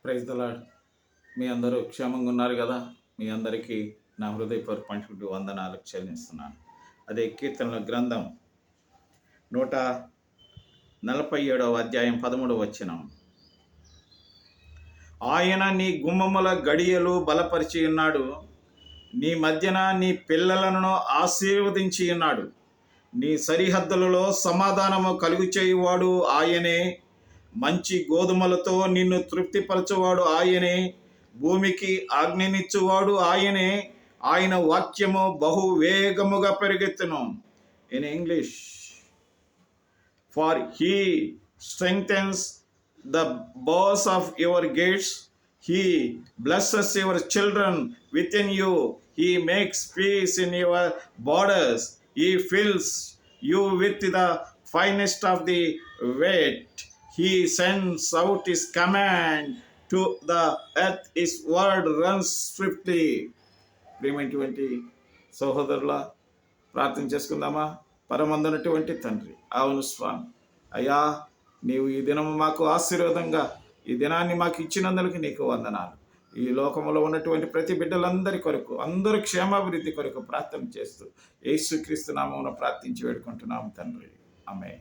Praise the lord. మీ అందరూ క్షేమంగా ఉన్నారు కదా? మీ అందరికీ నా హృదయపూర్వక వందనాలు చెల్లిస్తున్నాను. అదే కీర్తనల గ్రంథం 147వ అధ్యాయం 13వ వచనం. ఆయన నీ గుమ్మముల గడియలు బలపరిచి ఉన్నాడు, నీ మధ్యన నీ పిల్లలను ఆశీర్వదించి ఉన్నాడు, నీ సరిహద్దులలో సమాధానము కలుగు చేయువాడు ఆయనే, మంచి గోధుమలతో నిన్ను తృప్తిపరచువాడు ఆయనే, భూమికి ఆజ్ఞనిచ్చువాడు ఆయనే, ఆయన వాక్యము బహు వేగముగా పెరిగెత్తును. In English, for he strengthens the bars of your gates, he blesses your children within you, he makes peace in your borders, he fills you with the finest of the wheat, he sends out his command to the earth, his word runs swiftly. ప్రియమైనటువంటి సహోదరుల, ప్రార్థన చేసుకుందామా? పరమందునటువంటి తండ్రి, అవును స్వామి, అయ్యా నీవు ఈ దినము మాకు ఆశీర్వాదంగా ఈ దినాన్ని మాకు ఇచ్చినందుకు నీకు వందనాలు. ఈ లోకంలో ఉన్నటువంటి ప్రతి బిడ్డలందరి కొరకు, అందరూ క్షేమాభివృద్ధి కొరకు ప్రార్థన చేస్తూ యేసుక్రీస్తు నామమున ప్రార్థించి వేడుకుంటున్నాము తండ్రి. ఆమేన్.